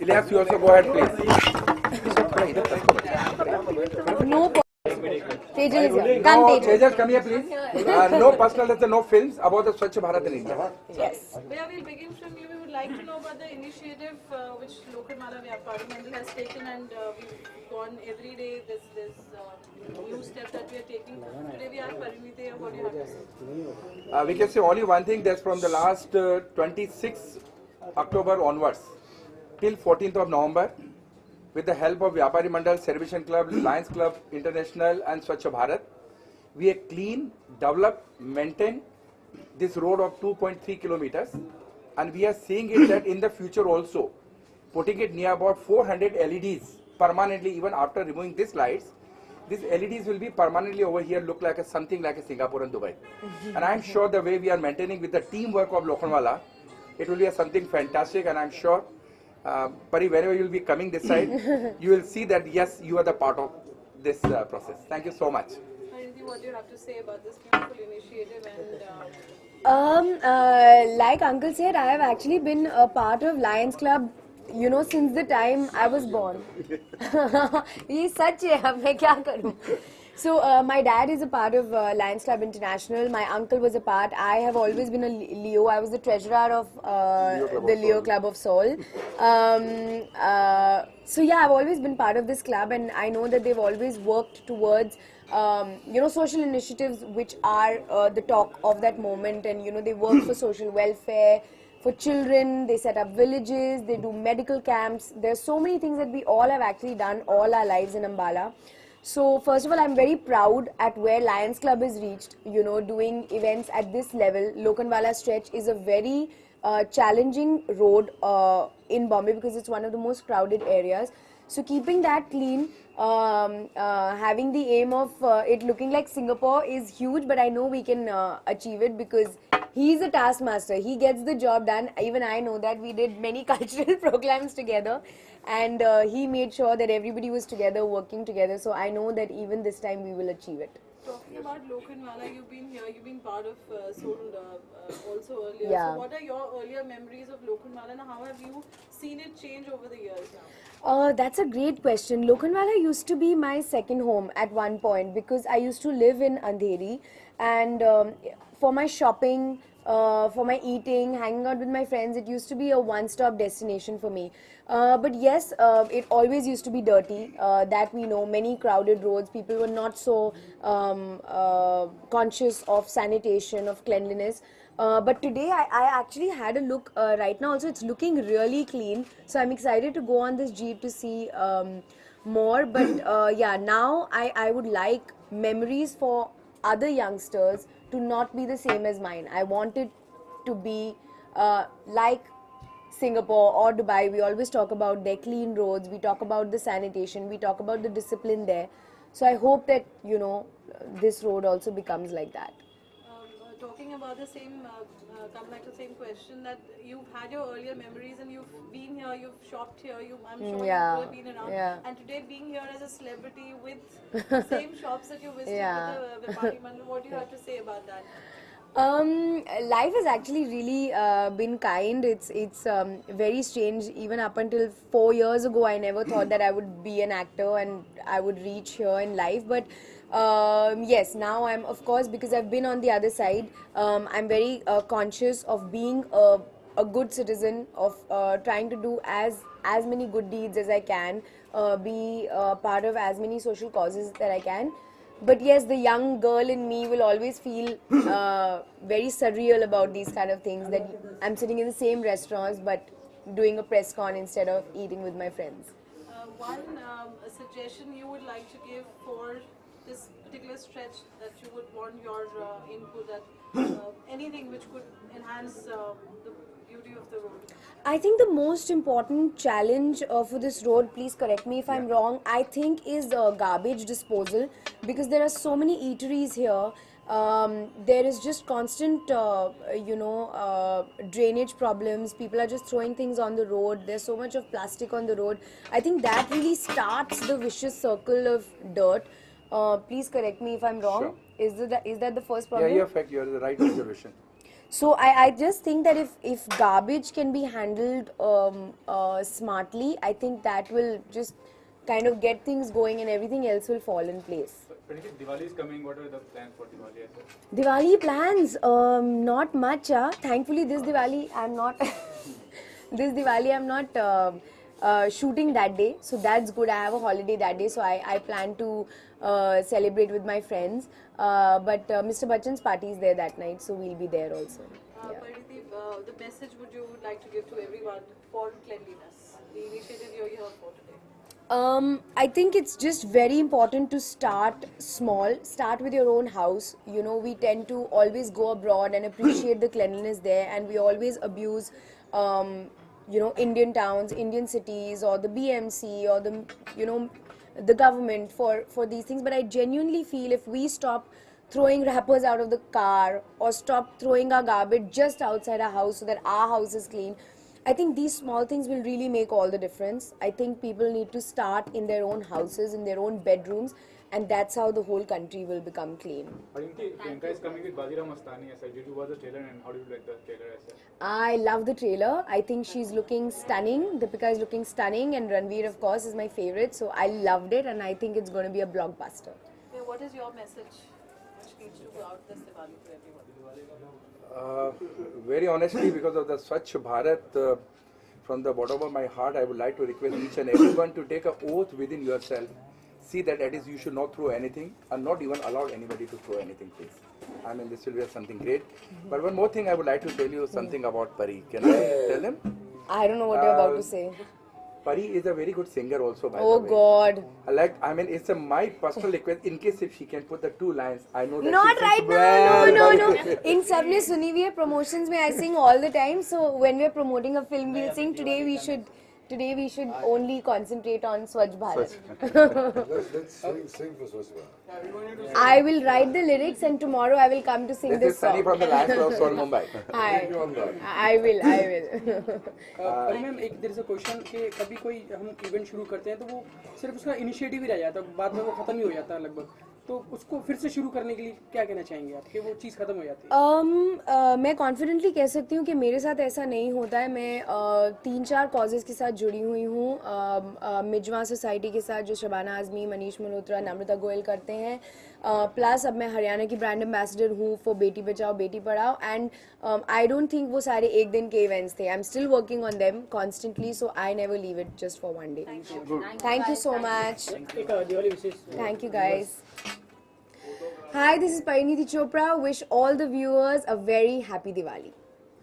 Ilyas, you also go ahead, please. No. Tejal is here. No, Come, Tejal. Tejas, come here, please. No personal, let's say no films about the Swachh Bharat in India. Yes. Where we'll begin from you, we would like to know about the initiative which Lokmala Vyapari Mandal has taken, and we've gone every day. This new step that we are taking. Today we have Pariniti. What do you have to say? We can say only one thing. That's from the last 26 October onwards till 14th of November. With the help of Vyapari Mandal, Celebration Club, Lions Club International and Swachh Bharat, we have clean, developed, maintained this road of 2.3 kilometers, and we are seeing it that in the future also, putting it near about 400 LEDs permanently, even after removing these lights, these LEDs will be permanently over here, look like something like a Singapore and Dubai. And I am sure the way we are maintaining with the teamwork of Lokhandwala, it will be something fantastic, and I am sure Pari, whenever you will be coming this side, you will see that yes, you are the part of this process. Thank you so much. Pariniti, what do you have to say about this beautiful initiative? And Like Uncle said, I have actually been a part of Lions Club, you know, since the time I was born. ये सच है, अब मैं क्या करूँ? So my dad is a part of Lions Club International. My uncle was a part. I have always been a Leo. I was the treasurer of the Leo Club of Seoul. So yeah, I've always been part of this club, and I know that they've always worked towards you know, social initiatives which are the talk of that moment, and you know, they work for social welfare, for children. They set up villages, they do medical camps. There's so many things that we all have actually done all our lives in Ambala. So first of all, I'm very proud at where Lions Club has reached, you know, doing events at this level. Lokhandwala stretch is a very challenging road in Bombay because it's one of the most crowded areas. So keeping that clean, having the aim of it looking like Singapore is huge, but I know we can achieve it because he's a taskmaster. He gets the job done. Even I know that. We did many cultural programs together, and he made sure that everybody was together, working together. So I know that even this time we will achieve it. talking about Lokhandwala, you've been here, you've been part of Seoul also earlier. Yeah. So what are your earlier memories of Lokhandwala, and how have you seen it change over the years now? That's a great question. Lokhandwala used to be my second home at one point because I used to live in Andheri, and for my shopping, for my eating, hanging out with my friends, it used to be a one-stop destination for me. But yes, it always used to be dirty. That we know, many crowded roads. People were not so conscious of sanitation, of cleanliness. But today I actually had a look right now also. It's looking really clean. So I'm excited to go on this jeep to see more. But yeah, now I would like memories for other youngsters to not be the same as mine. I want it to be like Singapore or Dubai. We always talk about their clean roads, we talk about the sanitation, we talk about the discipline there. So I hope that, you know, this road also becomes like that. Talking about the same, come back to the same question, that you've had your earlier memories and you've been here, you've shopped here, I'm sure Yeah, you have been around. yeah. And today being here as a celebrity with same shops that you visited Yeah. with the Vyapari Mandal, what do you have to say about that? Life has actually really been kind. It's very strange. Even up until 4 years ago, I never thought that I would be an actor and I would reach here in life. But yes, now I'm, of course, because I've been on the other side. I'm very conscious of being a good citizen, of trying to do as many good deeds as I can, be part of as many social causes that I can. But yes, the young girl in me will always feel very surreal about these kind of things, that I'm sitting in the same restaurants but doing a press con instead of eating with my friends. One suggestion you would like to give for this particular stretch that you would want your input, that anything which could enhance the beauty of the road? I think the most important challenge for this road, please correct me if I'm wrong, I think is garbage disposal, because there are so many eateries here. There is just constant, drainage problems. People are just throwing things on the road. There's so much of plastic on the road. I think that really starts the vicious circle of dirt. Please correct me if I'm wrong. Sure. Is that the first problem? Yeah, you're fact. You're the right observation. So I just think that if garbage can be handled smartly, I think that will just kind of get things going and everything else will fall in place. Praniti, Diwali is coming. What are the plans for Diwali as well? Diwali plans, not much. Thankfully, this Diwali I'm not. This Diwali I'm not shooting that day, so that's good. I have a holiday that day, so I plan to celebrate with my friends. But Mr. Bachchan's party is there that night, so we'll be there also. Yeah. Parineeti, the message would you like to give to everyone for cleanliness? The initiative you're here for today. I think it's just very important to start small. Start with your own house. You know, we tend to always go abroad and appreciate the cleanliness there, and we always abuse, Indian towns, Indian cities, or the BMC, or the government for these things. But I genuinely feel if we stop throwing wrappers out of the car or stop throwing our garbage just outside our house so that our house is clean, I think these small things will really make all the difference. I think people need to start in their own houses, in their own bedrooms, and that's how the whole country will become clean. Praniti, Priyanka is coming with Bajirao Mastani as well. Did you watch the trailer and how do you like the trailer as well? I love the trailer. I think she's looking stunning. Deepika is looking stunning, and Ranveer, of course, is my favorite. So I loved it, and I think it's going to be a blockbuster. Yeah, what is your message which needs to go out this Diwali to everyone? Very honestly, because of the Swachh Bharat, from the bottom of my heart, I would like to request each and everyone to take an oath within yourself. See that at least you should not throw anything and not even allow anybody to throw anything, please. I mean, this will be something great. But one more thing I would like to tell you something about Pari. Can I tell him? I don't know what you're about to say. Pari is a very good singer also, by Oh the way. God. It's my personal request. In case if she can put the 2 lines, I know that Not she right sings now. well. No. In sabne suni hui hai promotions mein I sing all the time. So when we're promoting a film, we'll sing. Today we should only concentrate on Swachh Bharat. Let's sing for Swachh Bharat. I will write the lyrics and tomorrow I will come to sing This this is Sunny song. from the Lions Club of Seoul, Mumbai. I will. पर ma'am एक देर से question कि कभी कोई हम event शुरू करते हैं तो वो सिर्फ उसका इनिशिएटिव ही रह जाता है, बाद में वो खत्म ही हो जाता है लगभग, तो उसको फिर से शुरू करने के लिए क्या कहना चाहेंगे आप कि वो चीज़ खत्म हो जाती है? मैं कॉन्फिडेंटली कह सकती हूँ कि मेरे साथ ऐसा नहीं होता है. मैं 3-4 कॉजेज़ के साथ जुड़ी हुई हूँ. मिजवा सोसाइटी के साथ जो शबाना आज़मी, मनीष मल्होत्रा, नम्रता गोयल करते हैं. प्लस अब मैं हरियाणा की ब्रांड एम्बेसडर हूँ for Beti Bachao Beti Padhao. And I don't think वो सारे एक दिन के इवेंट्स थे. I am still working on them constantly, so I never leave it just for one day. Thank you so much. एक दिवाली विशेष Thank you guys. Hi, this is Parineeti Chopra. Wish all the viewers a very happy Diwali.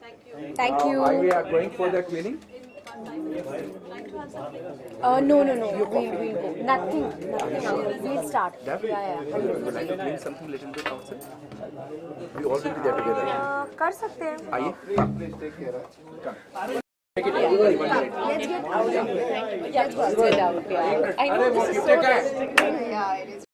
Thank you. Thank you. Why we are going for the cleaning? In 5 minutes, would you like to add something? No. We'll go. Nothing. We'll start. Yeah. Would you like to clean something little bit outside? We all will be there together. कर सकते हैं. आइए. Please take care. Come. Let's get out. Yeah. I know this is so. Yeah, it is.